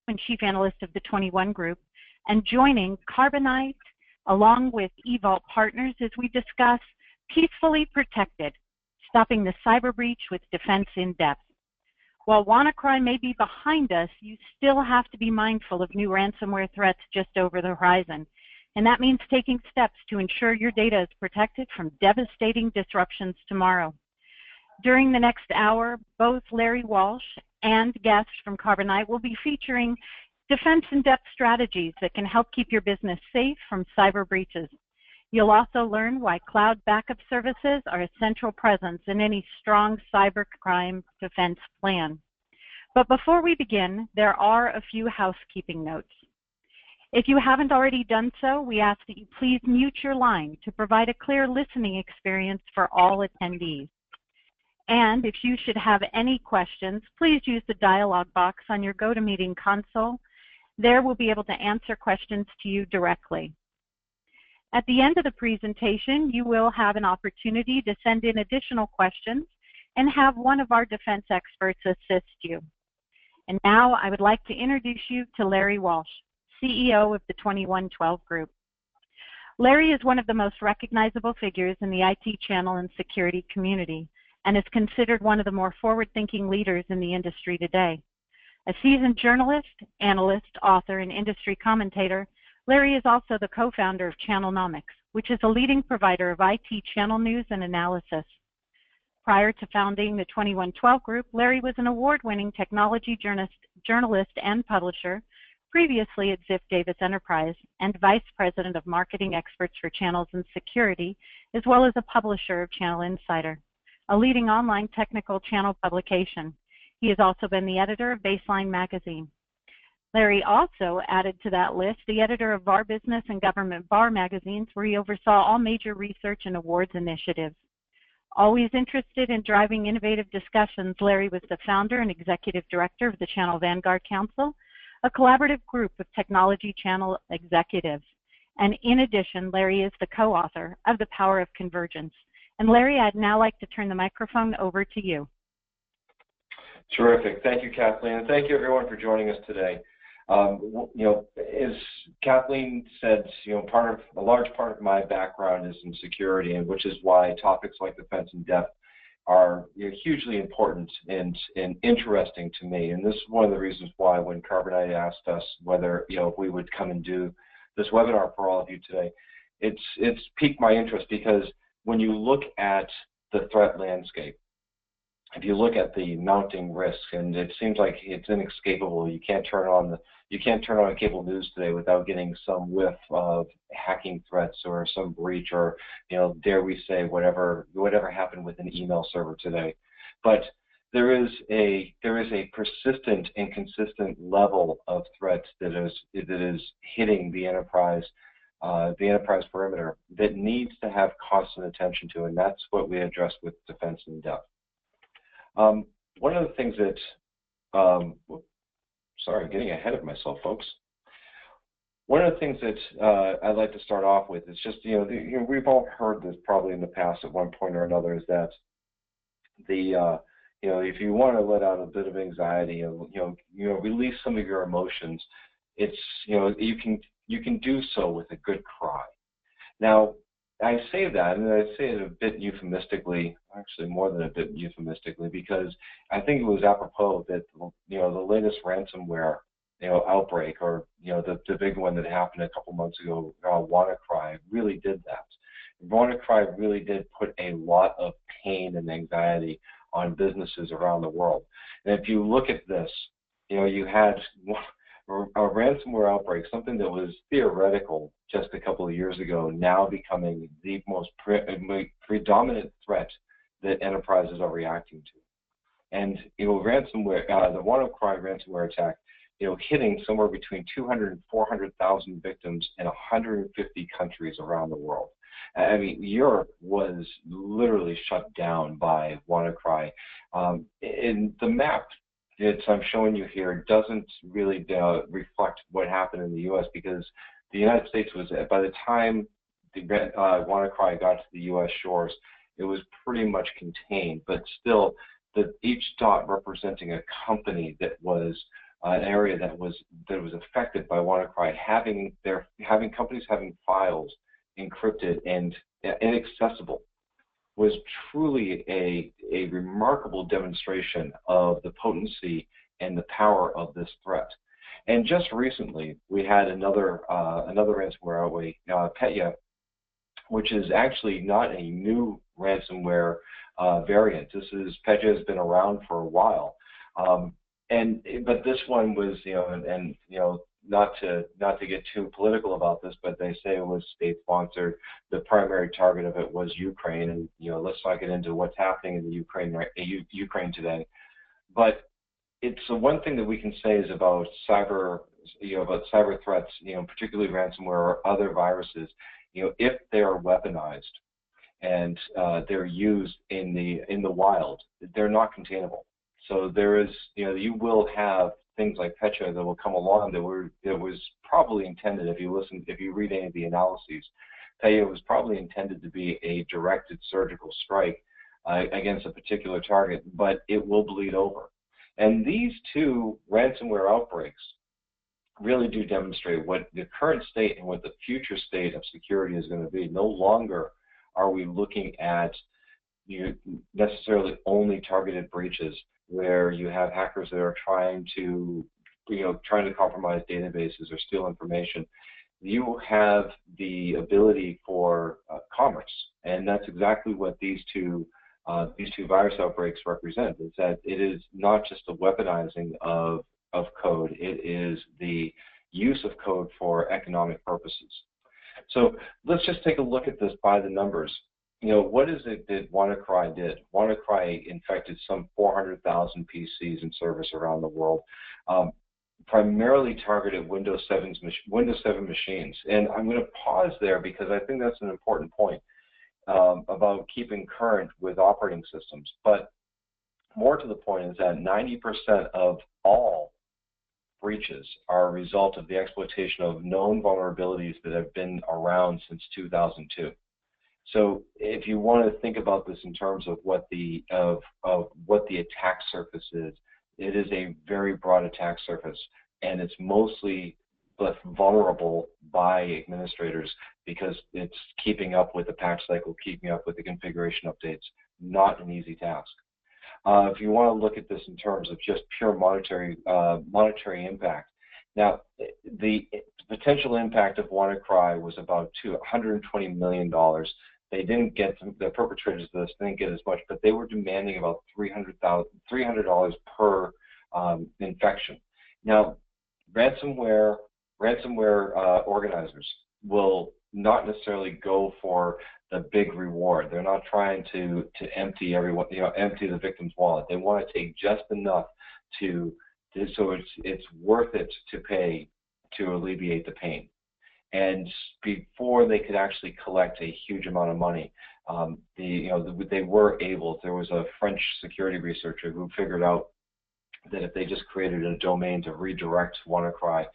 and Chief Analyst of the 21 Group, and joining Carbonite along with eVault Partners as we discuss Peacefully Protected, Stopping the Cyber Breach with Defense in Depth. While WannaCry may be behind us, you still have to be mindful of new ransomware threats just over the horizon. And that means taking steps to ensure your data is protected from devastating disruptions tomorrow. During the next hour, both Larry Walsh and guests from Carbonite will be featuring defense in-depth strategies that can help keep your business safe from cyber breaches. You'll also learn why cloud backup services are a central presence in any strong cybercrime defense plan. But before we begin, there are a few housekeeping notes. If you haven't already done so, we ask that you please mute your line to provide a clear listening experience for all attendees. And if you should have any questions, please use the dialog box on your GoToMeeting console. There we'll be able to answer questions to you directly. At the end of the presentation, you will have an opportunity to send in additional questions and have one of our defense experts assist you. And now I would like to introduce you to Larry Walsh, CEO of the 2112 Group. Larry is one of the most recognizable figures in the IT channel and security community and is considered one of the more forward-thinking leaders in the industry today. A seasoned journalist, analyst, author, and industry commentator, Larry is also the co-founder of Channelnomics, which is a leading provider of IT channel news and analysis. Prior to founding the 2112 Group, Larry was an award-winning technology journalist and publisher, previously at Ziff Davis Enterprise, and Vice President of Marketing Experts for Channels and Security, as well as a publisher of Channel Insider, a leading online technical channel publication. He has also been the editor of Baseline magazine. Larry also added to that list the editor of VAR Business and Government VAR magazines, where he oversaw all major research and awards initiatives. Always interested in driving innovative discussions, Larry was the founder and executive director of the Channel Vanguard Council, a collaborative group of technology channel executives. And in addition, Larry is the co-author of The Power of Convergence. And Larry, I'd now like to turn the microphone over to you. Terrific. Thank you, Kathleen, and thank you everyone for joining us today. As Kathleen said, a large part of my background is in security, and which is why topics like defense in depth are hugely important and interesting to me. And this is one of the reasons why when Carbonite asked us whether if we would come and do this webinar for all of you today, it's piqued my interest, because when you look at the threat landscape, if you look at the mounting risk, and it seems like it's inescapable. You can't turn on cable news today without getting some whiff of hacking threats or some breach, or dare we say whatever happened with an email server today. But there is a persistent and consistent level of threats that is hitting the enterprise perimeter that needs to have constant attention to, and that's what we address with defense in depth. One of the things that, sorry, I'm getting ahead of myself, folks. One of the things that I'd like to start off with is just, we've all heard this probably in the past at one point or another, is that if you want to let out a bit of anxiety, release some of your emotions, it's, you can do so with a good cry. Now, I say that, and I say it a bit euphemistically, actually more than a bit euphemistically, because I think it was apropos that the latest ransomware outbreak, or the big one that happened a couple months ago, WannaCry, really did that. WannaCry really did put a lot of pain and anxiety on businesses around the world. And if you look at this, you had a ransomware outbreak, something that was theoretical just a couple of years ago, now becoming the most predominant threat that enterprises are reacting to. And ransomware, the WannaCry ransomware attack, hitting somewhere between 200 and 400,000 victims in 150 countries around the world. I mean, Europe was literally shut down by WannaCry. In the map that I'm showing you here doesn't really reflect what happened in the U.S., because the United States was, by the time the WannaCry got to the U.S. shores, it was pretty much contained, but still, each dot representing a company that was an area that was affected by WannaCry, having companies having files encrypted and inaccessible was truly a remarkable demonstration of the potency and the power of this threat. And just recently, we had another ransomware outbreak, Petya, which is actually not a new ransomware variant. Petya has been around for a while, but this one was, not to get too political about this, but they say it was state-sponsored. The primary target of it was Ukraine, and let's not get into what's happening in the Ukraine today. But it's the one thing that we can say is about cyber threats, particularly ransomware or other viruses. If they are weaponized and they're used in the wild, they're not containable. So there is, you will have things like Petya that will come along that was probably intended, if you read any of the analyses, Petya was probably intended to be a directed surgical strike against a particular target, but it will bleed over. And these two ransomware outbreaks really do demonstrate what the current state and what the future state of security is going to be. No longer are we looking at necessarily only targeted breaches where you have hackers that are trying to compromise databases or steal information. You have the ability for commerce, and that's exactly what these two virus outbreaks represent. Is that it is not just the weaponizing of code; it is the use of code for economic purposes. So let's just take a look at this by the numbers. What is it that WannaCry did? WannaCry infected some 400,000 PCs and servers around the world, primarily targeted Windows 7 machines. And I'm going to pause there because I think that's an important point about keeping current with operating systems. But more to the point is that 90% of all breaches are a result of the exploitation of known vulnerabilities that have been around since 2002. So if you want to think about this in terms of what the attack surface is, it is a very broad attack surface, and it's mostly left vulnerable by administrators because it's keeping up with the patch cycle, keeping up with the configuration updates. Not an easy task. If you want to look at this in terms of just pure monetary impact, now the potential impact of WannaCry was about $120 million. They didn't get, the perpetrators of this didn't get as much, but they were demanding about $300 per infection. Now, ransomware organizers will not necessarily go for the big reward. They're not trying to empty empty the victim's wallet. They want to take just enough so it's worth it to pay to alleviate the pain. And before they could actually collect a huge amount of money, they were able. There was a French security researcher who figured out that if they just created a domain to redirect WannaCry,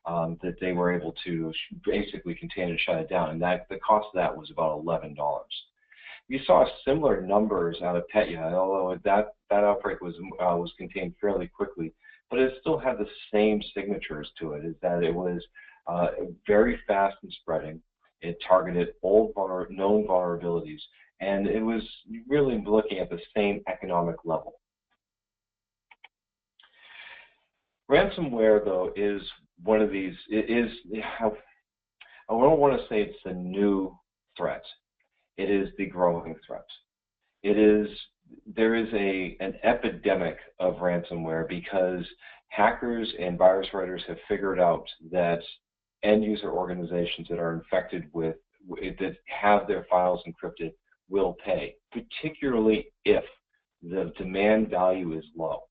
that they were able to basically contain and shut it down, and the cost of that was about $11. You saw similar numbers out of Petya, although that outbreak was contained fairly quickly, but it still had the same signatures to it. Is that it was very fast in spreading. It targeted old known vulnerabilities, and it was really looking at the same economic level. Ransomware, though, is one of these. I don't want to say it's the new threat. It is the growing threat. There is an epidemic of ransomware because hackers and virus writers have figured out that end-user organizations that are infected with, that have their files encrypted, will pay, particularly if the demand value is low.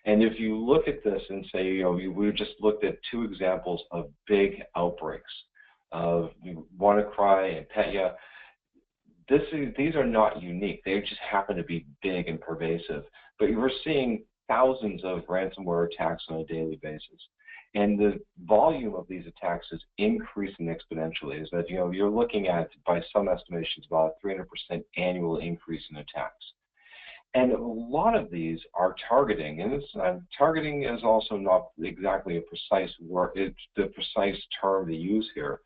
And if you look at this and say, we just looked at two examples of big outbreaks of WannaCry and Petya. These are not unique. They just happen to be big and pervasive. But we're seeing thousands of ransomware attacks on a daily basis. And the volume of these attacks is increasing exponentially. Is that, you're looking at, by some estimations, about a 300% annual increase in attacks. And a lot of these are targeting, and targeting is also not exactly a precise word, it's the precise term to use here,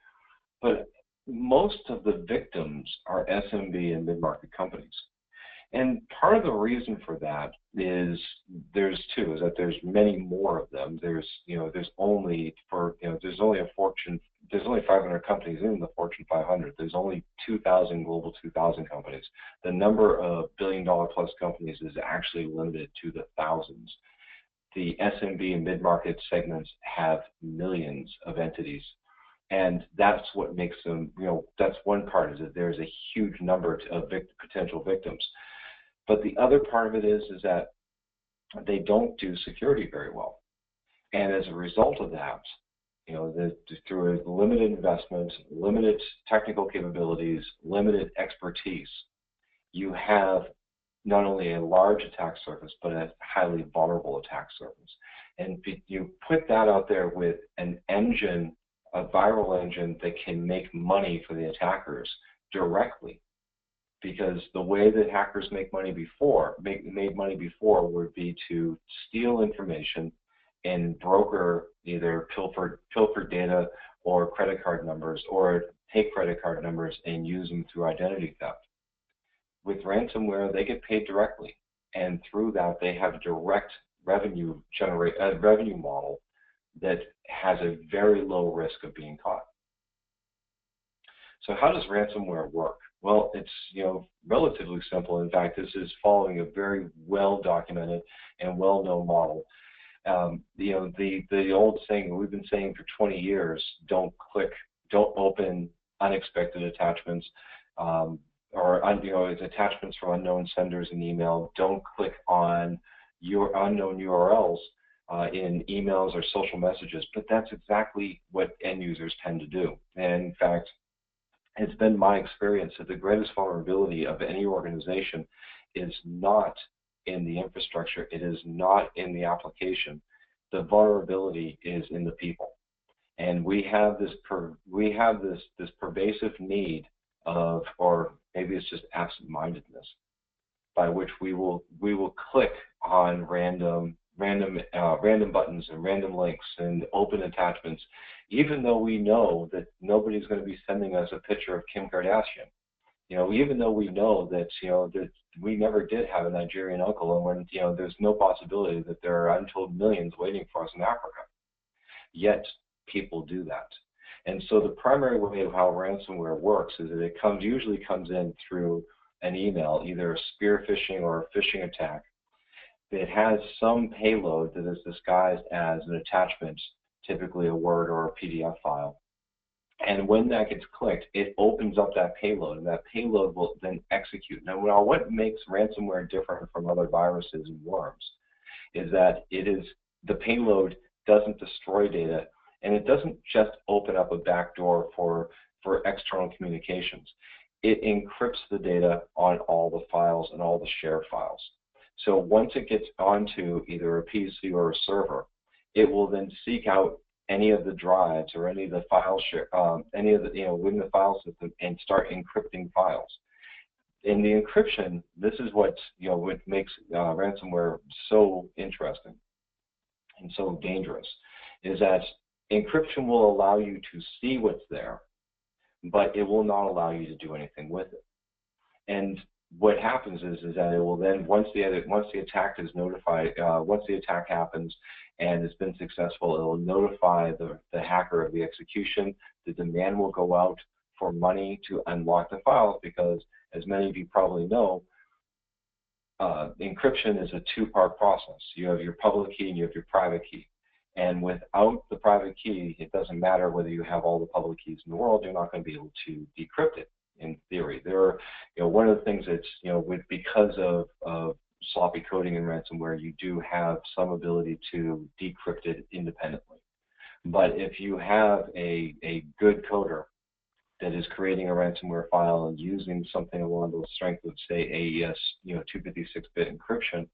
but most of the victims are SMB and mid-market companies. And part of the reason for that is there's there's many more of them. There's only 500 companies in the Fortune 500. There's only 2,000 global 2,000 companies. The number of billion-dollar-plus companies is actually limited to the thousands. The SMB and mid-market segments have millions of entities. And that's what makes them, that's one part, is that there's a huge number of potential victims. But the other part of it is that they don't do security very well. And as a result of that, through a limited investment, limited technical capabilities, limited expertise, you have not only a large attack surface, but a highly vulnerable attack surface. And you put that out there with an engine, a viral engine that can make money for the attackers directly. Because the way that hackers made money before would be to steal information and broker, either pilfer data or credit card numbers, or take credit card numbers and use them through identity theft. With ransomware, they get paid directly, and through that they have a direct revenue model that has a very low risk of being caught. So how does ransomware work? Well, it's relatively simple. In fact, this is following a very well-documented and well-known model. The old saying that we've been saying for 20 years: don't open unexpected attachments, it's attachments from unknown senders in email. Don't click on your unknown URLs in emails or social messages. But that's exactly what end users tend to do. And in fact, it's been my experience that the greatest vulnerability of any organization is not in the infrastructure. It is not in the application. The vulnerability is in the people. And we have this pervasive need of, or maybe it's just absent-mindedness, by which we will click on random buttons and random links and open attachments, even though we know that nobody's going to be sending us a picture of Kim Kardashian. Even though we know that that we never did have a Nigerian uncle, and when there's no possibility that there are untold millions waiting for us in Africa. Yet people do that. And so the primary way of how ransomware works is that it usually comes in through an email, either a spear phishing or a phishing attack. It has some payload that is disguised as an attachment, typically a Word or a PDF file. And when that gets clicked, it opens up that payload, and that payload will then execute. Now, what makes ransomware different from other viruses and worms is that the payload doesn't destroy data, and it doesn't just open up a backdoor for external communications. It encrypts the data on all the files and all the shared files. So once it gets onto either a PC or a server, it will then seek out any of the drives or any of the file share, within the file system, and start encrypting files. In the encryption, this is what makes ransomware so interesting and so dangerous, is that encryption will allow you to see what's there, but it will not allow you to do anything with it. And what happens is that it will then, once the attack is notified, once the attack happens and it's been successful, it will notify the hacker of the execution. The demand will go out for money to unlock the files, because, as many of you probably know, encryption is a two-part process. You have your public key and you have your private key. And without the private key, it doesn't matter whether you have all the public keys in the world, you're not going to be able to decrypt it. In theory, there are, one of the things that's, because of sloppy coding in ransomware, you do have some ability to decrypt it independently. But if you have a good coder that is creating a ransomware file and using something along the strength of, say, AES, 256-bit encryption,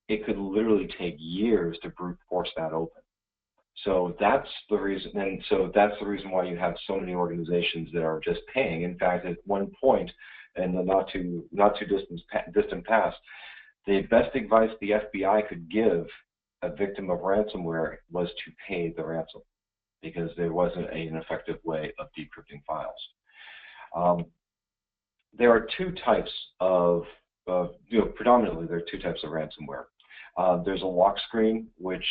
it could literally take years to brute force that open. So that's the reason, and so that's the reason why you have so many organizations that are just paying. In fact, at one point, in the not too distant past, The best advice the FBI could give a victim of ransomware was to pay the ransom, because there wasn't an effective way of decrypting files. There are two types of, predominantly there are two types of ransomware. There's a lock screen, which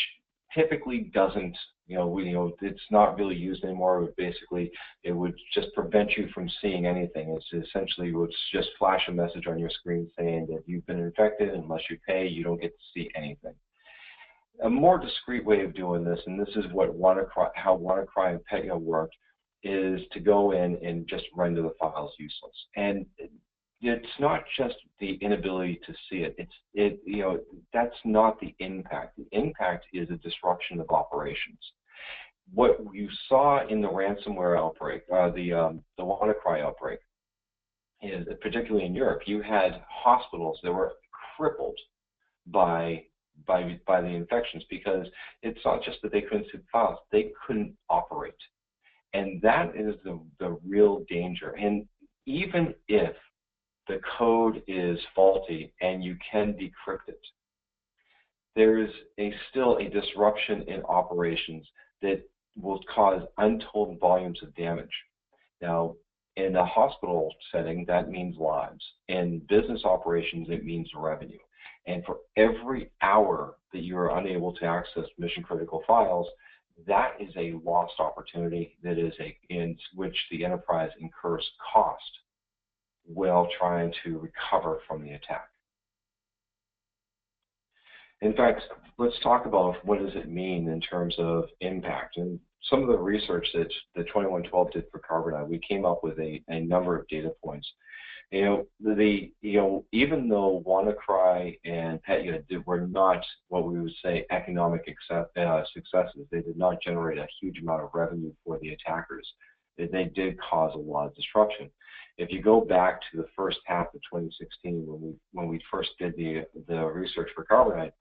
typically doesn't, it's not really used anymore. Basically, it would just prevent you from seeing anything. It's essentially would just flash a message on your screen saying that you've been infected. Unless you pay, you don't get to see anything. A more discreet way of doing this, and this is what how WannaCry and Petya worked, is to go in and just render the files useless. And it's not just the inability to see it. That's not the impact. The impact is a disruption of operations. What you saw in the ransomware outbreak, the WannaCry outbreak, is particularly in Europe, you had hospitals that were crippled by the infections, because it's not just that they couldn't see the files, they couldn't operate. And that is the real danger. And even if the code is faulty and you can decrypt it, there is still a disruption in operations that will cause untold volumes of damage. Now, in a hospital setting, that means lives. In business operations, it means revenue. And for every hour that you are unable to access mission-critical files, that is a lost opportunity that is in which the enterprise incurs cost while trying to recover from the attack. In fact, let's talk about what does it mean in terms of impact. And some of the research that the 2112 did for Carbonite, we came up with a number of data points. Even though WannaCry and Petya were not what we would say economic successes, they did not generate a huge amount of revenue for the attackers. They did cause a lot of disruption. If you go back to the first half of 2016, when we first did the research for Carbonite,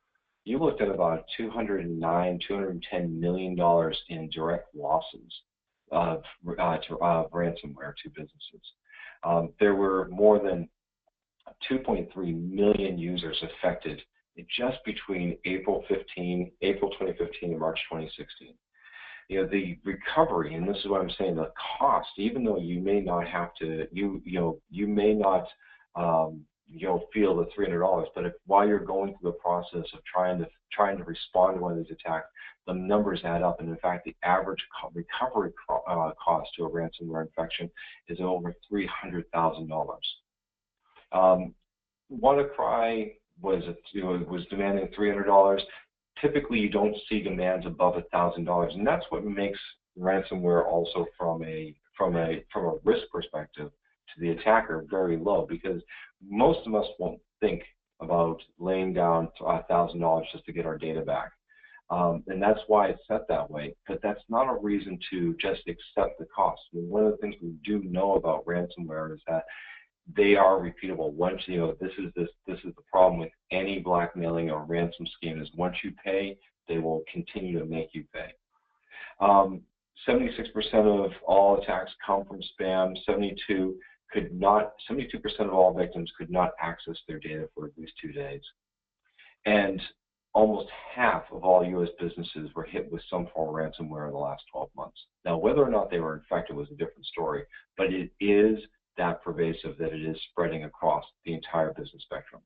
you looked at about $210 million in direct losses of ransomware to businesses. There were more than 2.3 million users affected just between April 2015 and March 2016. The recovery, and this is what I'm saying, the cost, even though you may not have to, you may not feel the $300, but while you're going through the process of trying to respond to one of these attacks, the numbers add up, and in fact, the average recovery cost to a ransomware infection is over $300,000. WannaCry was demanding $300. Typically, you don't see demands above $1,000, and that's what makes ransomware also from a risk perspective to the attacker very low, because most of us won't think about laying down $1,000 just to get our data back. And that's why it's set that way. But that's not a reason to just accept the cost. I mean, one of the things we do know about ransomware is that they are repeatable. Once this is the problem with any blackmailing or ransom scheme, is once you pay, they will continue to make you pay. 76% of all attacks come from spam. 72% of all victims could not access their data for at least 2 days. And almost half of all U.S. businesses were hit with some form of ransomware in the last 12 months. Now, whether or not they were infected was a different story, but it is that pervasive that it is spreading across the entire business spectrum.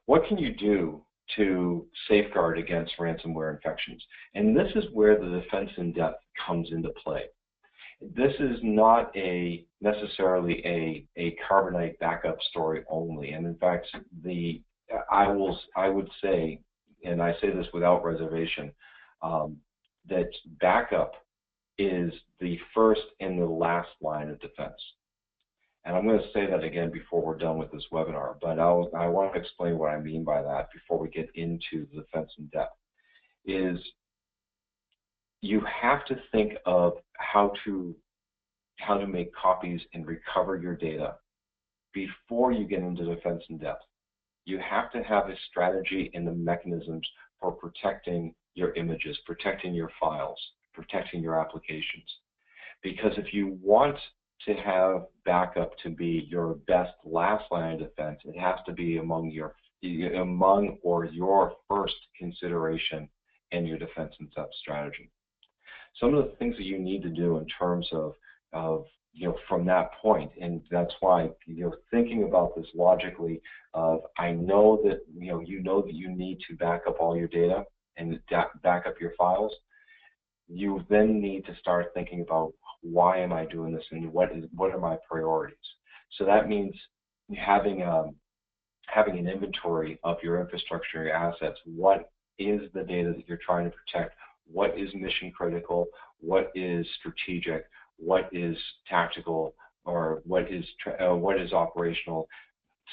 What can you do to safeguard against ransomware infections? And this is where the defense in depth comes into play. This is not necessarily a Carbonite backup story only. And in fact, I would say, and I say this without reservation, that backup is the first and the last line of defense. And I'm going to say that again before we're done with this webinar, but I want to explain what I mean by that before we get into the defense in depth. Is you have to think of how to make copies and recover your data before you get into defense in depth. You have to have a strategy and the mechanisms for protecting your images, protecting your files, protecting your applications. Because if you want to have backup to be your best last line of defense, it has to be among or your first consideration in your defense and strategy. Some of the things that you need to do in terms of from that point, and that's why thinking about this logically. I know that you know that you need to back up all your data and back up your files. You then need to start thinking about, why am I doing this, and what are my priorities? So that means having an inventory of your infrastructure, your assets. What is the data that you're trying to protect? What is mission critical? What is strategic? What is tactical? Or what is operational?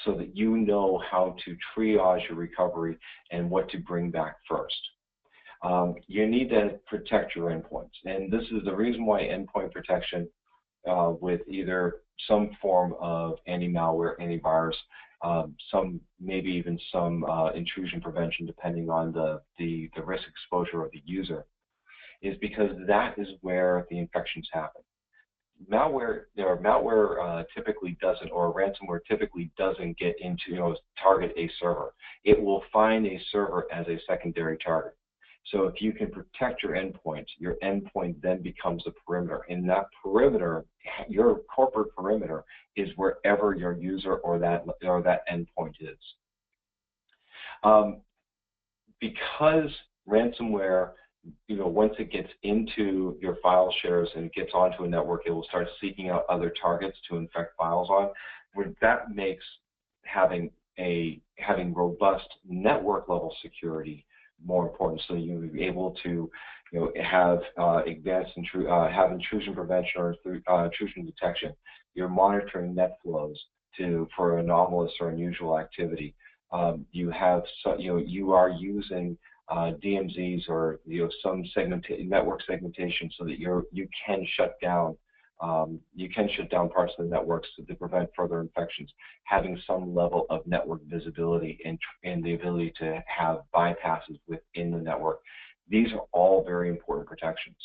So that you know how to triage your recovery and what to bring back first. You need to protect your endpoints, and this is the reason why endpoint protection with either some form of anti-malware, antivirus, maybe even some intrusion prevention, depending on the risk exposure of the user, is because that is where the infections happen. Malware typically doesn't, or ransomware typically doesn't get into target a server. It will find a server as a secondary target. So if you can protect your endpoint then becomes a perimeter. And that perimeter, your corporate perimeter, is wherever your user or that endpoint is. Because ransomware, once it gets into your file shares and it gets onto a network, it will start seeking out other targets to infect files on. That makes having robust network level security more important, so you'll be able to have intrusion prevention or intrusion detection. You're monitoring net flows for anomalous or unusual activity. You are using DMZs or some network segmentation, so that you can shut down parts of the networks to prevent further infections. Having some level of network visibility and the ability to have bypasses within the network. These are all very important protections.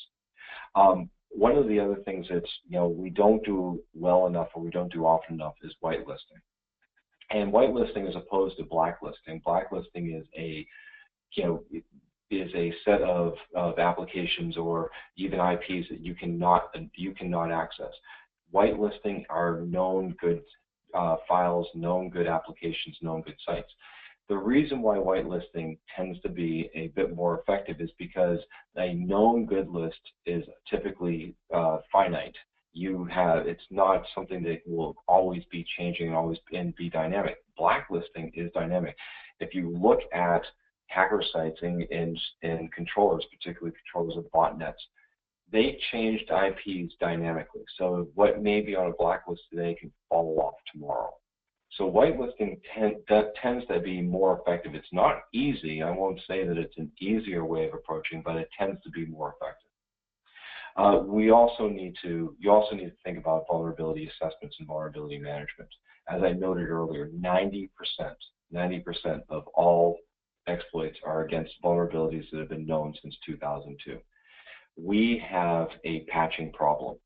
One of the other things that we don't do well enough, or we don't do often enough, is whitelisting. And whitelisting, as opposed to blacklisting. Blacklisting is a set of applications or even IPs that you cannot access. Whitelisting are known good files, known good applications, known good sites. The reason why whitelisting tends to be a bit more effective is because a known good list is typically finite. It's not something that will always be changing and be dynamic. Blacklisting is dynamic. If you look at hacker sites and controllers, particularly controllers of botnets, they changed IPs dynamically. So what may be on a blacklist today can fall off tomorrow. So whitelisting tends to be more effective. It's not easy. I won't say that it's an easier way of approaching, but it tends to be more effective. You also need to think about vulnerability assessments and vulnerability management. As I noted earlier, 90% of all exploits are against vulnerabilities that have been known since 2002. We have a patching problem.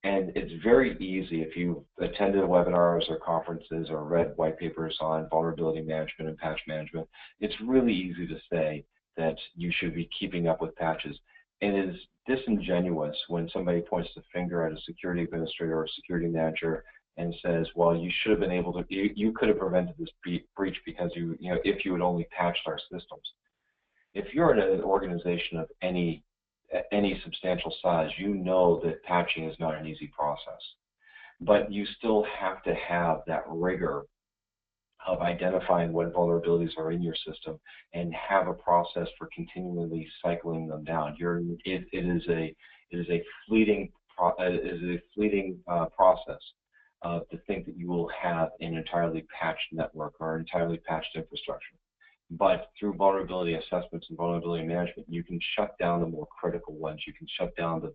And it's very easy, if you've attended webinars or conferences or read white papers on vulnerability management and patch management, it's really easy to say that you should be keeping up with patches. And it is disingenuous when somebody points the finger at a security administrator or a security manager and says, well, you should have been able to, you could have prevented this breach because if you had only patched our systems. If you're in an organization of any substantial size, you know that patching is not an easy process. But you still have to have that rigor of identifying what vulnerabilities are in your system and have a process for continually cycling them down. It is a fleeting process to think that you will have an entirely patched network or entirely patched infrastructure. But through vulnerability assessments and vulnerability management, you can shut down the more critical ones. You can shut down the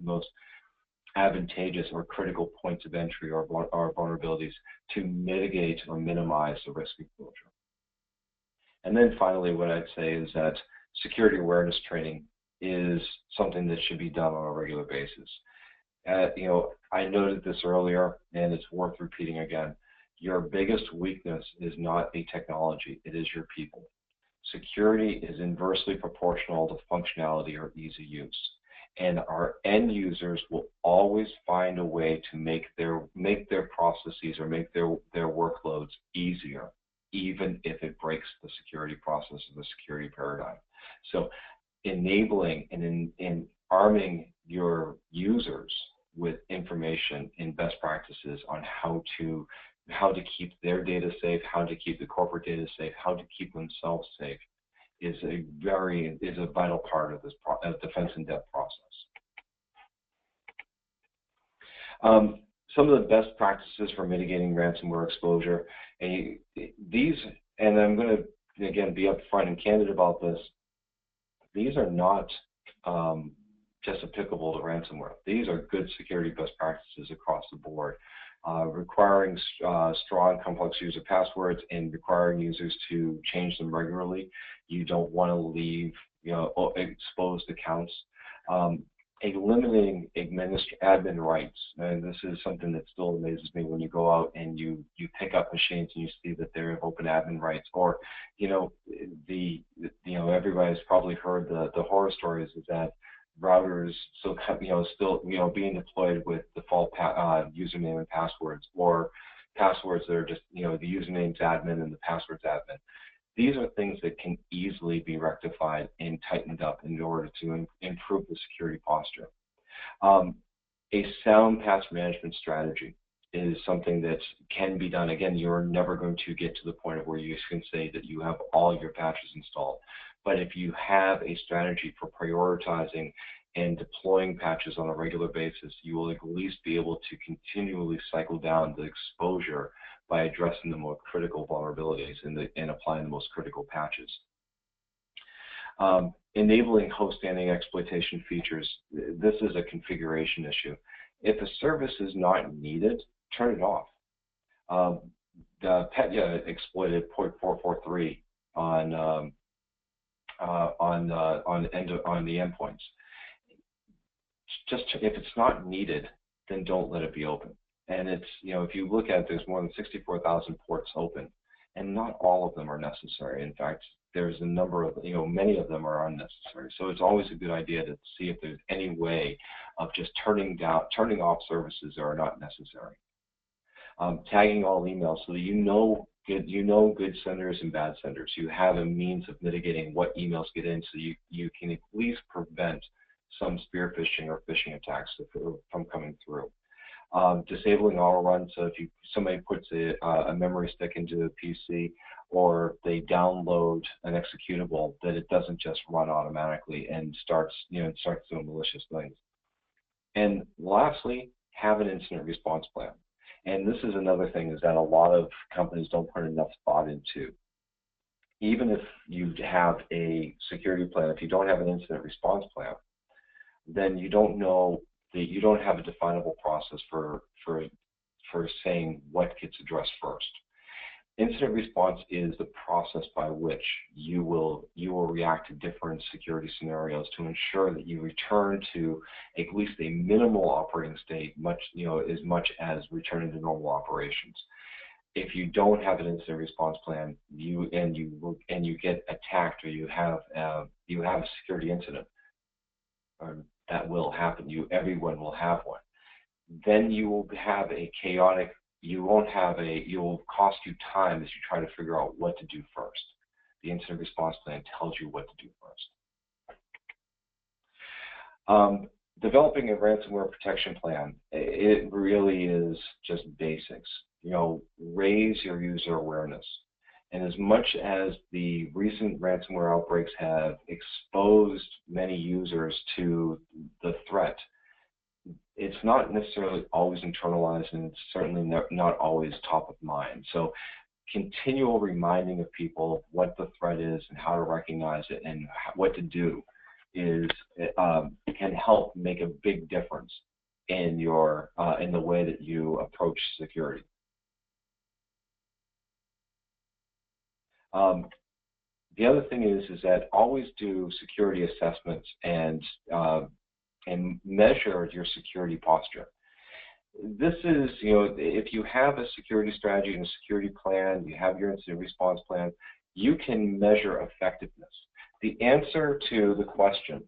most advantageous or critical points of entry or vulnerabilities to mitigate or minimize the risk exposure. And then finally, what I'd say is that security awareness training is something that should be done on a regular basis. I noted this earlier, and it's worth repeating again. Your biggest weakness is not a technology, it is your people. Security is inversely proportional to functionality or ease of use. And our end users will always find a way to make their processes or make their workloads easier, even if it breaks the security process or the security paradigm. So enabling and arming your users with information and best practices on how to keep their data safe, how to keep the corporate data safe, how to keep themselves safe is a vital part of this defense in depth process. Some of the best practices for mitigating ransomware exposure, and I'm going to again be upfront and candid about this. These are not just applicable to ransomware. These are good security best practices across the board, requiring strong, complex user passwords and requiring users to change them regularly. You don't want to leave exposed accounts. Eliminating admin rights, and this is something that still amazes me when you go out and you pick up machines and you see that they have open admin rights, or everybody's probably heard the horror stories is that routers still being deployed with default username and passwords, or passwords that are just the username's admin and the password's admin. These are things that can easily be rectified and tightened up in order to improve the security posture. A sound patch management strategy is something that can be done. Again, you're never going to get to the point of where you can say that you have all your patches installed. But if you have a strategy for prioritizing and deploying patches on a regular basis, you will at least be able to continually cycle down the exposure by addressing the more critical vulnerabilities and applying the most critical patches. Enabling host standing exploitation features. This is a configuration issue. If a service is not needed, turn it off. Petya exploited port 443 on the endpoints. Just if it's not needed, then don't let it be open. And it's, if you look at it, there's more than 64,000 ports open, and not all of them are necessary. In fact, there's a number of, many of them are unnecessary. So it's always a good idea to see if there's any way of just turning off services that are not necessary. Tagging all emails so that good senders and bad senders. You have a means of mitigating what emails get in, so you can at least prevent some spear phishing or phishing attacks from coming through. Disabling auto run, so if somebody puts a memory stick into a PC or they download an executable, that it doesn't just run automatically and starts doing malicious things. And lastly, have an incident response plan. And this is another thing is that a lot of companies don't put enough thought into. Even if you have a security plan, if you don't have an incident response plan, then you don't have a definable process for saying what gets addressed first. Incident response is the process by which you will react to different security scenarios to ensure that you return to at least a minimal operating state, as much as returning to normal operations. If you don't have an incident response plan, you get attacked, or you have a security incident, that will happen. Everyone will have one. Then you will have a chaotic. You will cost you time as you try to figure out what to do first. The incident response plan tells you what to do first. Developing a ransomware protection plan, it really is just basics. Raise your user awareness. And as much as the recent ransomware outbreaks have exposed many users to the threat, it's not necessarily always internalized, and it's certainly not always top of mind. So continual reminding of people of what the threat is and how to recognize it and what to do can help make a big difference in the way that you approach security. The other thing is that always do security assessments and and measure your security posture. This is, you know, if you have a security strategy and a security plan, you have your incident response plan, you can measure effectiveness. The answer to the question,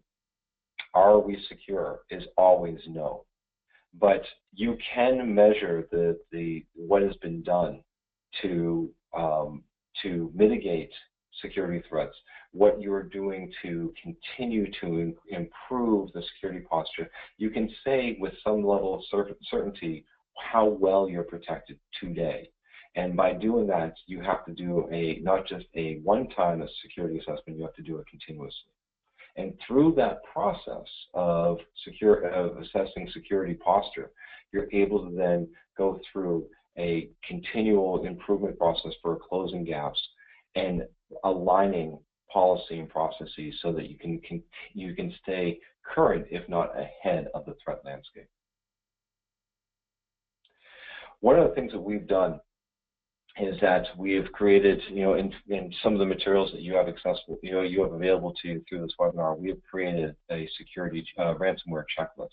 are we secure, is always no. But you can measure what has been done to mitigate security threats, what you're doing to continue to improve the security posture. You can say with some level of certainty how well you're protected today. And by doing that, you have to do not just a one-time security assessment, you have to do it continuously. And through that process of assessing security posture, you're able to then go through a continual improvement process for closing gaps and aligning policy and processes so that you can stay current, if not ahead of the threat landscape. One of the things that we've done is that we have created, you know, in some of the materials that you have accessible, you have available to you through this webinar, we have created a security ransomware checklist.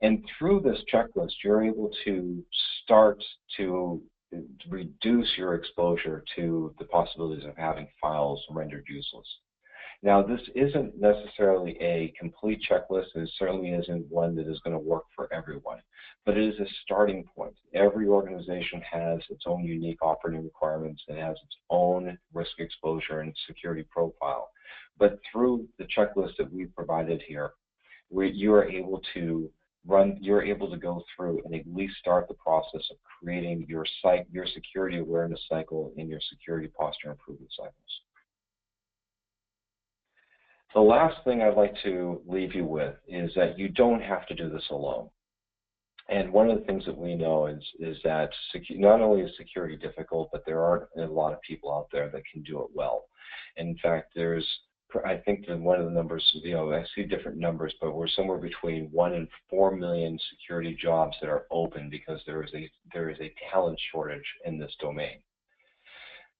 And through this checklist, you're able to start to reduce your exposure to the possibilities of having files rendered useless. Now, this isn't necessarily a complete checklist, and it certainly isn't one that is going to work for everyone, but it is a starting point. Every organization has its own unique operating requirements and has its own risk exposure and security profile. But through the checklist that we've provided here, you're able to go through and at least start the process of creating your security awareness cycle and your security posture improvement cycles. The last thing I'd like to leave you with is that you don't have to do this alone. And one of the things that we know is that not only is security difficult, but there aren't a lot of people out there that can do it well. In fact, I think that one of the numbers, I see different numbers, but we're somewhere between 1 and 4 million security jobs that are open because there is a talent shortage in this domain.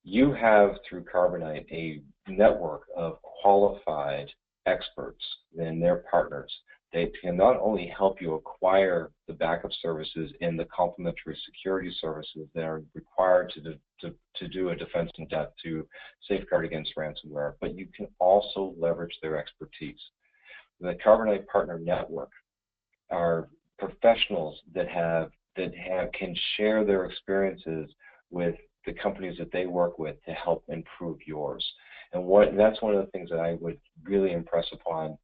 You have, through Carbonite, a network of qualified experts and their partners. They can not only help you acquire the backup services and the complementary security services that are required to do a defense in depth to safeguard against ransomware, but you can also leverage their expertise. The Carbonite Partner Network are professionals that can share their experiences with the companies that they work with to help improve yours. And that's one of the things that I would really impress upon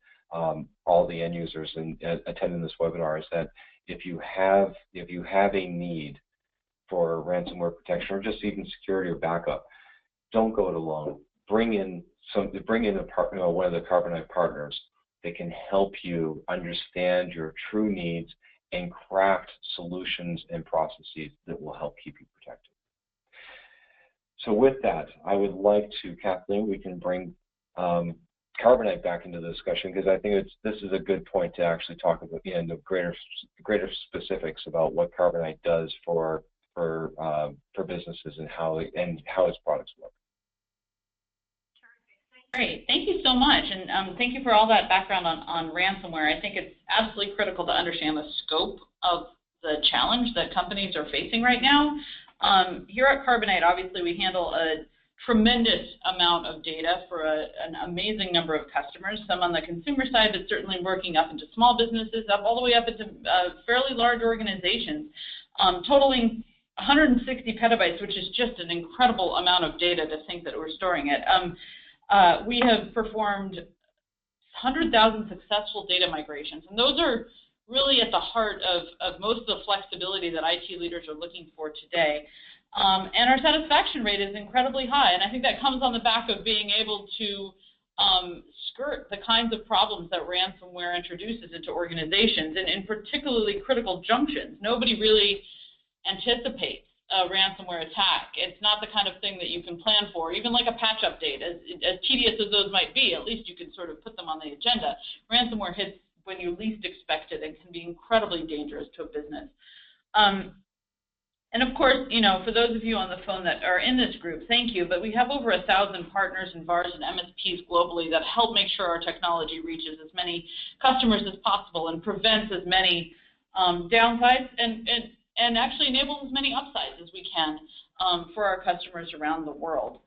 all the end users attending this webinar is that if you have a need for ransomware protection or just even security or backup, don't go it alone. Bring in one of the Carbonite partners that can help you understand your true needs and craft solutions and processes that will help keep you protected. So with that, I would like to, Kathleen, we can bring Carbonite back into the discussion because I think this is a good point to actually talk about in the greater specifics about what Carbonite does for businesses and how its products work. Great, thank you so much, and thank you for all that background on ransomware. I think it's absolutely critical to understand the scope of the challenge that companies are facing right now. Here at Carbonite, obviously, we handle a tremendous amount of data for an amazing number of customers, some on the consumer side, but certainly working up into small businesses, all the way up into fairly large organizations, totaling 160 petabytes, which is just an incredible amount of data to think that we're storing it. We have performed 100,000 successful data migrations, and those are really at the heart of most of the flexibility that IT leaders are looking for today. And our satisfaction rate is incredibly high, and I think that comes on the back of being able to skirt the kinds of problems that ransomware introduces into organizations, and in particularly critical junctions. Nobody really anticipates a ransomware attack. It's not the kind of thing that you can plan for, even like a patch update. As tedious as those might be, at least you can sort of put them on the agenda. Ransomware hits when you least expect it and can be incredibly dangerous to a business. And of course, you know, for those of you on the phone that are in this group, thank you, but we have over 1,000 partners and VARs and MSPs globally that help make sure our technology reaches as many customers as possible and prevents as many downsides and actually enables as many upsides as we can for our customers around the world.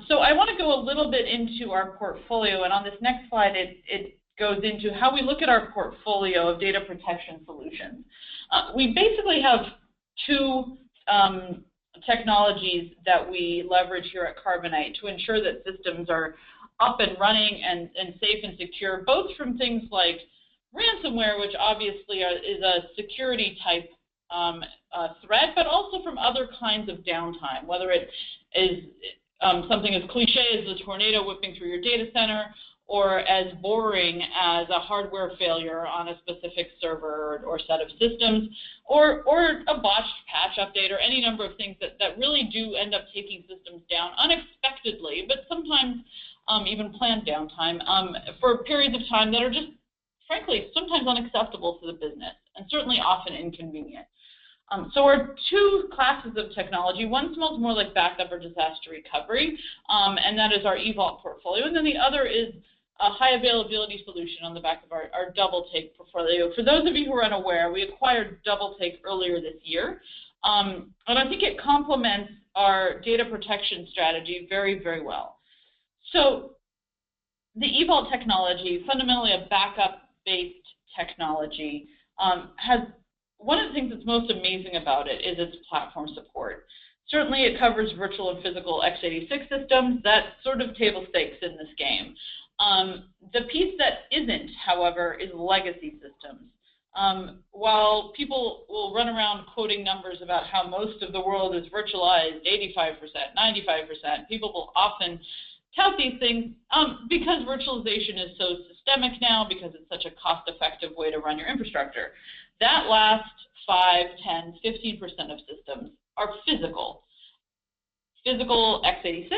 So I want to go a little bit into our portfolio, and on this next slide, it goes into how we look at our portfolio of data protection solutions. We basically have two technologies that we leverage here at Carbonite to ensure that systems are up and running and safe and secure, both from things like ransomware, which obviously is a security type threat, but also from other kinds of downtime, whether it is something as cliche as a tornado whipping through your data center, or as boring as a hardware failure on a specific server or set of systems, or a botched patch update, or any number of things that really do end up taking systems down unexpectedly, but sometimes even planned downtime for periods of time that are just, frankly, sometimes unacceptable to the business, and certainly often inconvenient. So our two classes of technology, one smells more like backup or disaster recovery, and that is our eVault portfolio, and then the other is a high availability solution on the back of our DoubleTake portfolio. For those of you who are unaware, we acquired DoubleTake earlier this year, and I think it complements our data protection strategy very, very well. So the eVault technology, fundamentally a backup-based technology, has one of the things that's most amazing about it is its platform support. Certainly it covers virtual and physical x86 systems. That's sort of table stakes in this game. The piece that isn't, however, is legacy systems. While people will run around quoting numbers about how most of the world is virtualized, 85%, 95%, people will often tout these things because virtualization is so systemic now, because it's such a cost-effective way to run your infrastructure. That last 5, 10, 15% of systems are physical. Physical x86,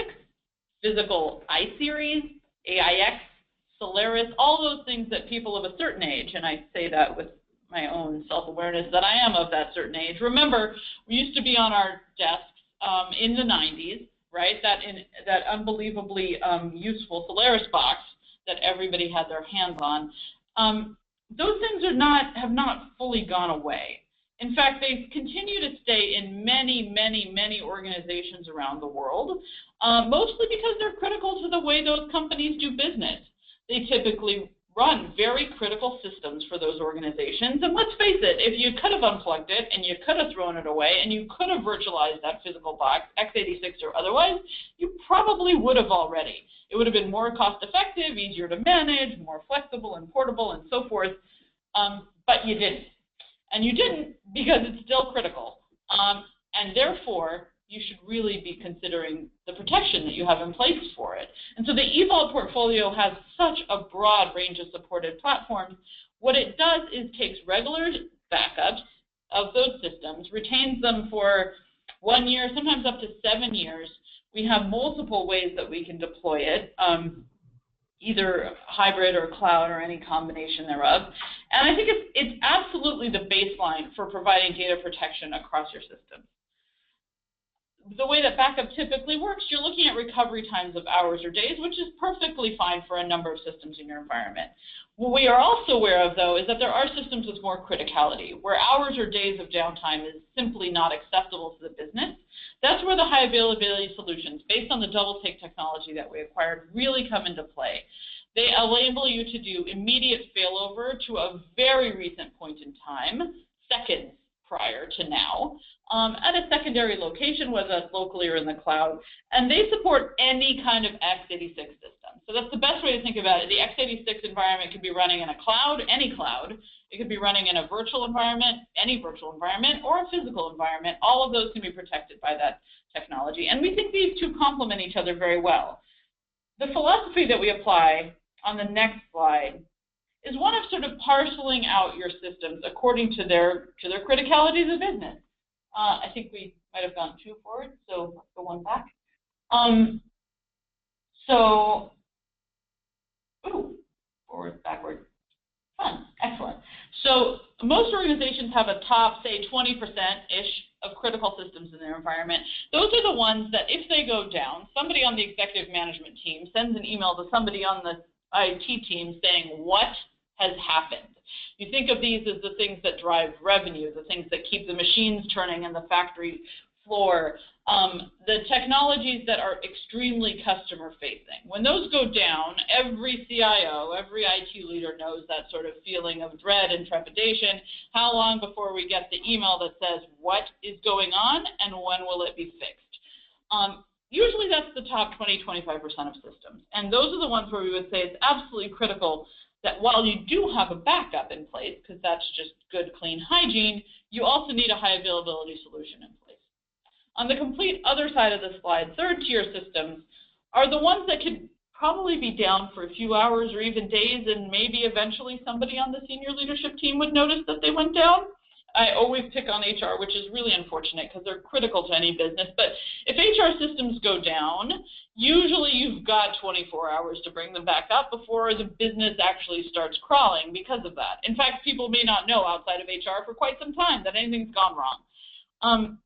physical iSeries, AIX, Solaris, all those things that people of a certain age, and I say that with my own self-awareness that I am of that certain age. Remember, we used to be on our desks in the 90s, right? That unbelievably useful Solaris box that everybody had their hands on. Those things have not fully gone away. In fact, they continue to stay in many, many, many organizations around the world, mostly because they're critical to the way those companies do business. They typically run very critical systems for those organizations. And let's face it, if you could have unplugged it and you could have thrown it away and you could have virtualized that physical box, x86 or otherwise, you probably would have already. It would have been more cost-effective, easier to manage, more flexible and portable and so forth, but you didn't. And you didn't because it's still critical. And therefore, you should really be considering the protection that you have in place for it. And so the eVault portfolio has such a broad range of supported platforms. What it does is takes regular backups of those systems, retains them for 1 year, sometimes up to 7 years. We have multiple ways that we can deploy it, either hybrid or cloud or any combination thereof. And I think it's absolutely the baseline for providing data protection across your system. The way that backup typically works, you're looking at recovery times of hours or days, which is perfectly fine for a number of systems in your environment. What we are also aware of, though, is that there are systems with more criticality, where hours or days of downtime is simply not acceptable to the business. That's where the high availability solutions, based on the DoubleTake technology that we acquired, really come into play. They enable you to do immediate failover to a very recent point in time, seconds prior to now, at a secondary location, whether that's locally or in the cloud. And they support any kind of x86 system. So that's the best way to think about it. The x86 environment could be running in a cloud, any cloud. It could be running in a virtual environment, any virtual environment, or a physical environment. All of those can be protected by that technology. And we think these two complement each other very well. The philosophy that we apply on the next slide is one of sort of parceling out your systems according to their criticality as a business. I think we might have gone too forward, so let's go one back. Forward, backward. Fun, excellent. So most organizations have a top, say, 20%-ish of critical systems in their environment. Those are the ones that if they go down, somebody on the executive management team sends an email to somebody on the IT team saying, what has happened? You think of these as the things that drive revenue, the things that keep the machines turning in the factory floor, the technologies that are extremely customer-facing. When those go down, every CIO, every IT leader knows that sort of feeling of dread and trepidation. How long before we get the email that says, what is going on and when will it be fixed? Usually that's the top 20-25% of systems. And those are the ones where we would say it's absolutely critical that while you do have a backup in place, because that's just good, clean hygiene, you also need a high availability solution in place. On the complete other side of the slide, third-tier systems are the ones that could probably be down for a few hours or even days, and maybe eventually somebody on the senior leadership team would notice that they went down. I always pick on HR, which is really unfortunate because they're critical to any business. But if HR systems go down, usually you've got 24 hours to bring them back up before the business actually starts crawling because of that. In fact, people may not know outside of HR for quite some time that anything's gone wrong.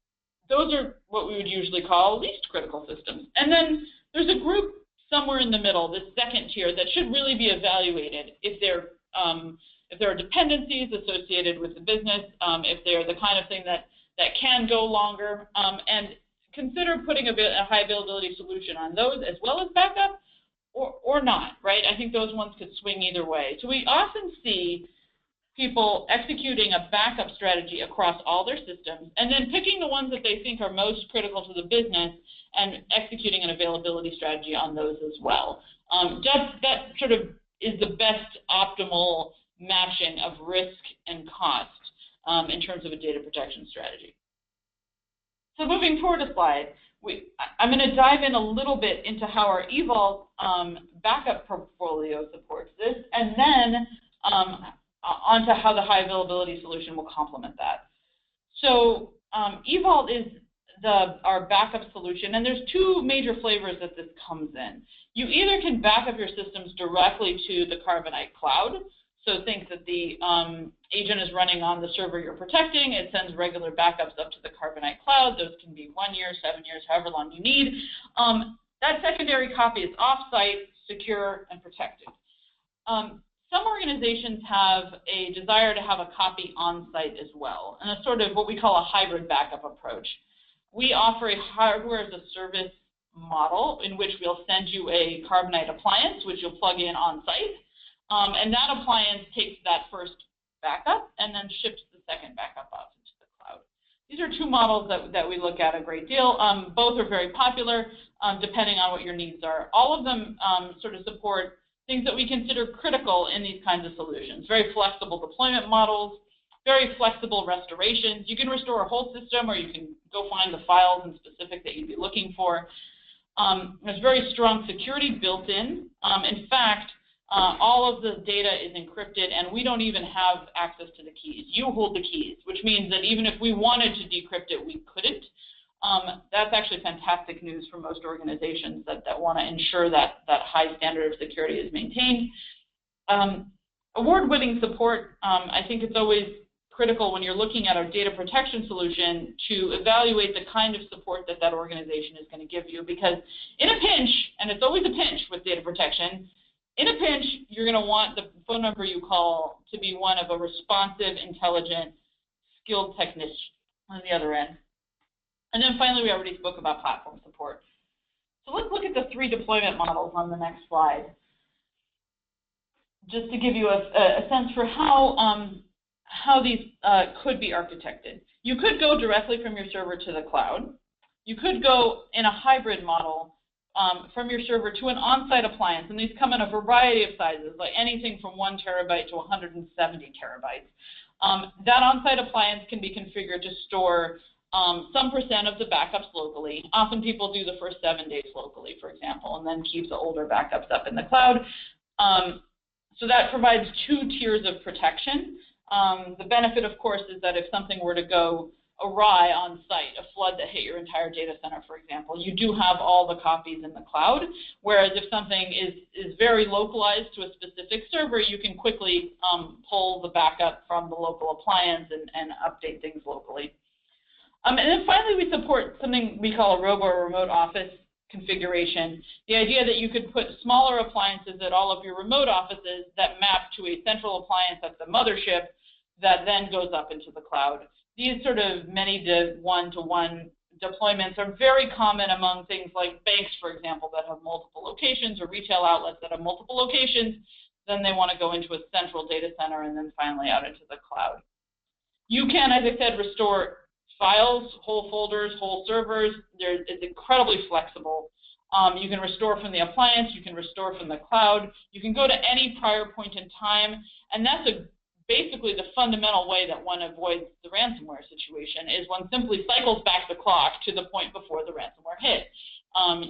Those are what we would usually call least critical systems. And then there's a group somewhere in the middle, this second tier, that should really be evaluated if there are dependencies associated with the business, if they're the kind of thing that can go longer, and consider putting a high availability solution on those as well as backup or not, right? I think those ones could swing either way. So we often see people executing a backup strategy across all their systems and then picking the ones that they think are most critical to the business and executing an availability strategy on those as well. That sort of is the best optimal matching of risk and cost in terms of a data protection strategy. So moving forward a slide, I'm going to dive in a little bit into how our eVault backup portfolio supports this, and then onto how the high availability solution will complement that. So eVault is our backup solution, and there's two major flavors that this comes in. You either can back up your systems directly to the Carbonite cloud. So think that the agent is running on the server you're protecting. It sends regular backups up to the Carbonite cloud. Those can be 1 year, 7 years, however long you need. That secondary copy is off-site, secure, and protected. Some organizations have a desire to have a copy on-site as well, and a sort of what we call a hybrid backup approach. We offer a hardware as a service model in which we'll send you a Carbonite appliance, which you'll plug in on-site. And that appliance takes that first backup and then ships the second backup out into the cloud. These are two models that we look at a great deal. Both are very popular depending on what your needs are. All of them sort of support things that we consider critical in these kinds of solutions. Very flexible deployment models, very flexible restorations. You can restore a whole system or you can go find the files in specific that you'd be looking for. There's very strong security built in. In fact, all of the data is encrypted, and we don't even have access to the keys. You hold the keys, which means that even if we wanted to decrypt it, we couldn't. That's actually fantastic news for most organizations that want to ensure that high standard of security is maintained. Award-winning support, I think it's always critical when you're looking at our data protection solution to evaluate the kind of support that organization is going to give you, because in a pinch, and it's always a pinch with data protection, in a pinch, you're going to want the phone number you call to be one of a responsive, intelligent, skilled technician on the other end. And then finally, we already spoke about platform support. So let's look at the 3 deployment models on the next slide, just to give you a sense for how these could be architected. You could go directly from your server to the cloud. You could go in a hybrid model from your server to an on-site appliance, and these come in a variety of sizes, like anything from 1 terabyte to 170 terabytes. That on-site appliance can be configured to store some % of the backups locally. Often people do the first 7 days locally, for example, and then keep the older backups up in the cloud. So that provides 2 tiers of protection. The benefit, of course, is that if something were to go awry on site, a flood that hit your entire data center, for example, you do have all the copies in the cloud, whereas if something is very localized to a specific server, you can quickly pull the backup from the local appliance and update things locally. And then finally, we support something we call a robo or remote office configuration. The idea that you could put smaller appliances at all of your remote offices that map to a central appliance at the mothership that then goes up into the cloud. These sort of many one-to-one deployments are very common among things like banks, for example, that have multiple locations, or retail outlets that have multiple locations. Then they want to go into a central data center and then finally out into the cloud. You can, as I said, restore files, whole folders, whole servers. It's incredibly flexible. You can restore from the appliance. You can restore from the cloud. You can go to any prior point in time, and that's basically the fundamental way that one avoids the ransomware situation is one simply cycles back the clock to the point before the ransomware hit.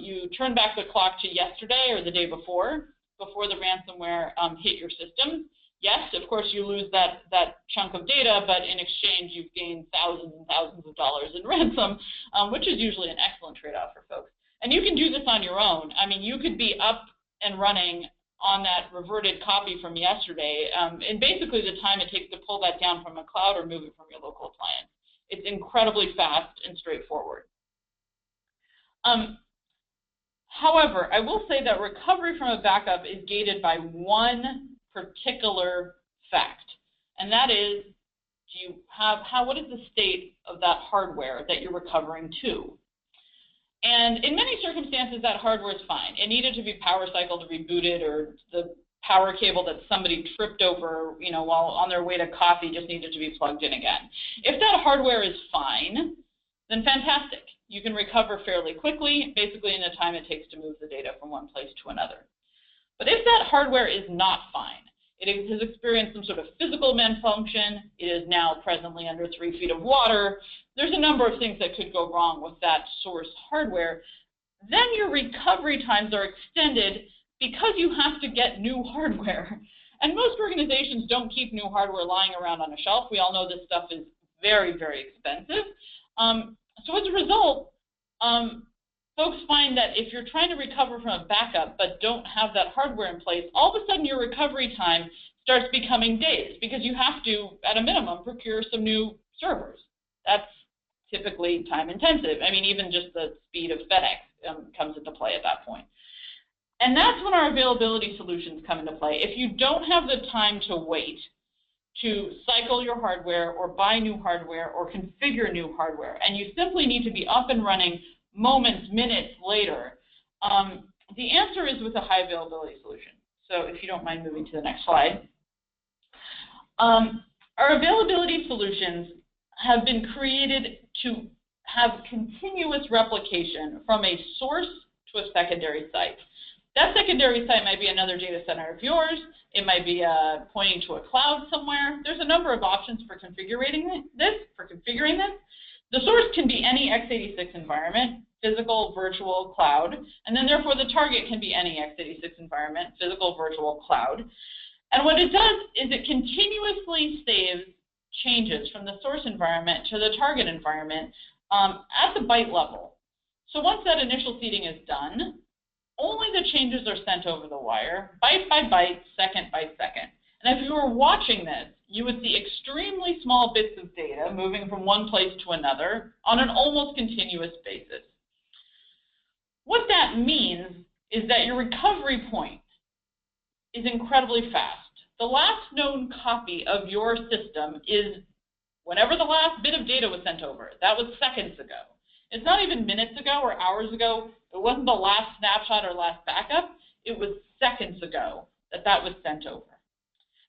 You turn back the clock to yesterday or the day before the ransomware hit your system. Yes, of course, you lose that chunk of data, but in exchange, you've gained thousands and thousands of dollars in ransom, which is usually an excellent trade-off for folks. And you can do this on your own. I mean, you could be up and running on that reverted copy from yesterday, and basically the time it takes to pull that down from a cloud or move it from your local appliance. It's incredibly fast and straightforward. However, I will say that recovery from a backup is gated by one particular fact, and that is, what is the state of that hardware that you're recovering to? And in many circumstances, that hardware is fine. It needed to be power cycled, rebooted, or the power cable that somebody tripped over, while on their way to coffee just needed to be plugged in again. If that hardware is fine, then fantastic. You can recover fairly quickly, basically in the time it takes to move the data from one place to another. But if that hardware is not fine, it has experienced some sort of physical malfunction, it is now presently under 3 feet of water, there's a number of things that could go wrong with that source hardware, then your recovery times are extended because you have to get new hardware. And most organizations don't keep new hardware lying around on a shelf. We all know this stuff is very, very expensive. So as a result, folks find that if you're trying to recover from a backup but don't have that hardware in place, all of a sudden your recovery time starts becoming days because you have to, at a minimum, procure some new servers. That's typically time intensive. I mean, even just the speed of FedEx comes into play at that point. And that's when our availability solutions come into play. If you don't have the time to wait to cycle your hardware or buy new hardware or configure new hardware, and you simply need to be up and running moments, minutes later, the answer is with a high availability solution. So if you don't mind moving to the next slide. Our availability solutions have been created to have continuous replication from a source to a secondary site. That secondary site might be another data center of yours. It might be pointing to a cloud somewhere. There's a number of options for configuring this. The source can be any x86 environment, physical, virtual, cloud, and then therefore the target can be any x86 environment, physical, virtual, cloud. And what it does is it continuously saves changes from the source environment to the target environment at the byte level. So once that initial seeding is done, only the changes are sent over the wire, byte by byte, second by second. And if you were watching this, you would see extremely small bits of data moving from one place to another on an almost continuous basis. What that means is that your recovery point is incredibly fast. The last known copy of your system is whenever the last bit of data was sent over. That was seconds ago. It's not even minutes ago or hours ago. It wasn't the last snapshot or last backup. It was seconds ago that was sent over.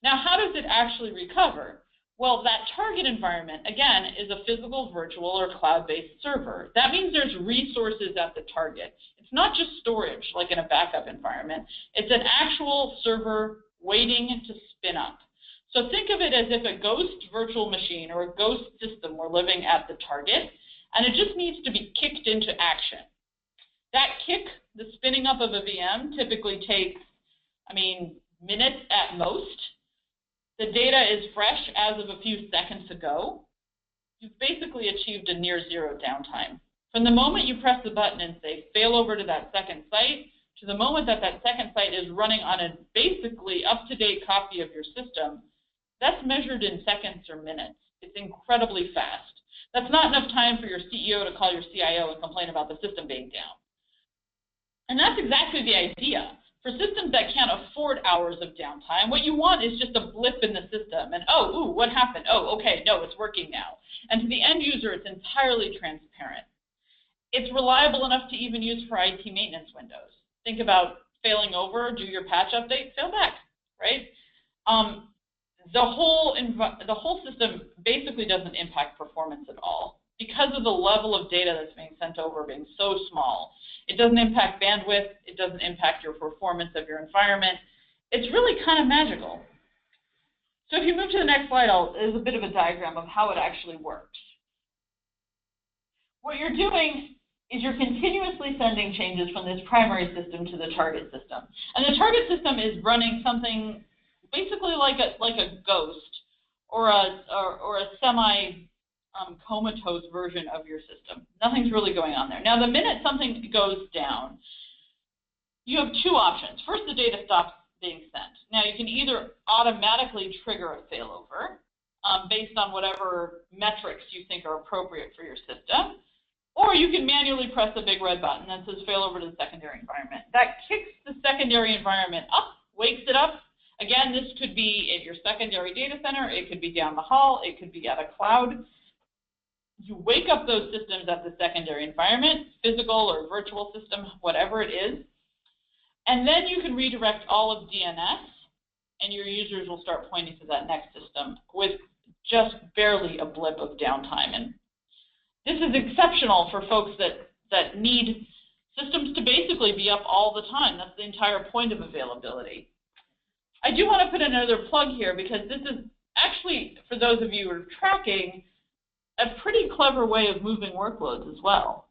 Now, how does it actually recover? Well, that target environment, again, is a physical, virtual, or cloud-based server. That means there's resources at the target. It's not just storage like in a backup environment. It's an actual server waiting to spin up. So think of it as if a ghost virtual machine or a ghost system were living at the target, and it just needs to be kicked into action. That kick, the spinning up of a VM, typically takes, minutes at most. The data is fresh as of a few seconds ago. you've basically achieved a near zero downtime. From the moment you press the button and say fail over to that second site, to the moment that that second site is running on a basically up-to-date copy of your system, that's measured in seconds or minutes. It's incredibly fast. That's not enough time for your CEO to call your CIO and complain about the system being down. And that's exactly the idea. For systems that can't afford hours of downtime, what you want is just a blip in the system and, oh, ooh, what happened? Oh, okay, no, it's working now. And to the end user, it's entirely transparent. It's reliable enough to even use for IT maintenance windows. Think about failing over, do your patch update, fail back, right? The whole system basically doesn't impact performance at all because of the level of data that's being sent over being so small. It doesn't impact bandwidth. It doesn't impact your performance of your environment. It's really kind of magical. So if you move to the next slide, there's a bit of a diagram of how it actually works. What you're doing is you're continuously sending changes from this primary system to the target system. And the target system is running something basically like a ghost or a semi-comatose version of your system. Nothing's really going on there. Now, the minute something goes down, you have two options. First, the data stops being sent. Now, you can either automatically trigger a failover based on whatever metrics you think are appropriate for your system, or you can manually press the big red button that says fail over to the secondary environment. That kicks the secondary environment up, wakes it up. Again, this could be at your secondary data center. It could be down the hall. It could be at a cloud. You wake up those systems at the secondary environment, physical or virtual system, whatever it is. And then you can redirect all of DNS, and your users will start pointing to that next system with just barely a blip of downtime. And this is exceptional for folks that need systems to basically be up all the time. That's the entire point of availability. I do want to put another plug here because this is actually, for those of you who are tracking, a pretty clever way of moving workloads as well.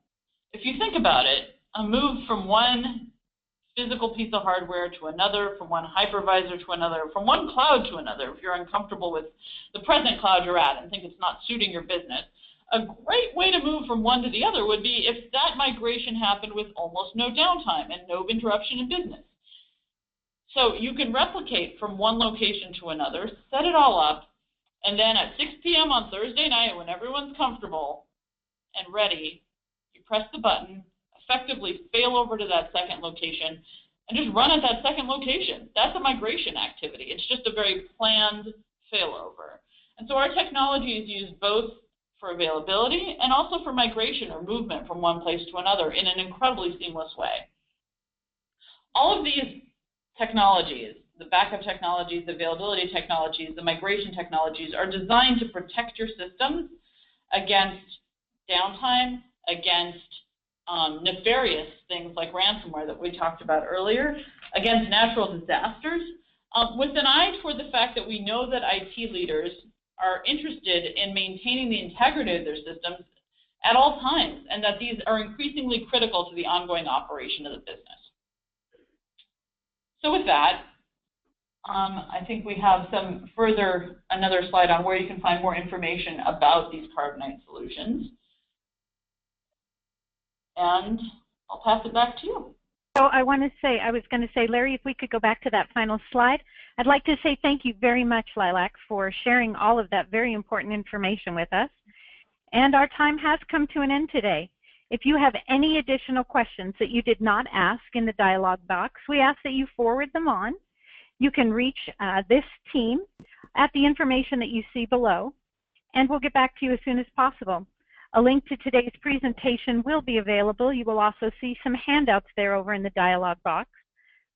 If you think about it, a move from one physical piece of hardware to another, from one hypervisor to another, from one cloud to another, if you're uncomfortable with the present cloud you're at and think it's not suiting your business, a great way to move from one to the other would be if that migration happened with almost no downtime and no interruption in business. So you can replicate from one location to another, set it all up, and then at 6 p.m. on Thursday night, when everyone's comfortable and ready, you press the button, effectively fail over to that second location, and just run at that second location. That's a migration activity. It's just a very planned failover. And so our technology is used both for availability and also for migration or movement from one place to another in an incredibly seamless way. All of these technologies, the backup technologies, the availability technologies, the migration technologies, are designed to protect your systems against downtime, against nefarious things like ransomware that we talked about earlier, against natural disasters, with an eye toward the fact that we know that IT leaders are interested in maintaining the integrity of their systems at all times, and that these are increasingly critical to the ongoing operation of the business. So with that, I think we have another slide on where you can find more information about these Carbonite solutions. And I'll pass it back to you. So I was going to say, Larry, if we could go back to that final slide, I'd like to say thank you very much, Lilac, for sharing all of that very important information with us. And our time has come to an end today. If you have any additional questions that you did not ask in the dialog box, we ask that you forward them on. You can reach this team at the information that you see below, and we'll get back to you as soon as possible. A link to today's presentation will be available. You will also see some handouts there over in the dialog box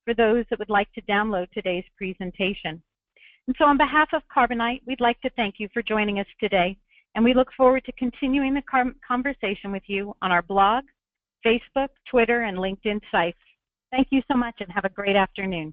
for those that would like to download today's presentation. And so on behalf of Carbonite, we'd like to thank you for joining us today, and we look forward to continuing the conversation with you on our blog, Facebook, Twitter, and LinkedIn sites. Thank you so much and have a great afternoon.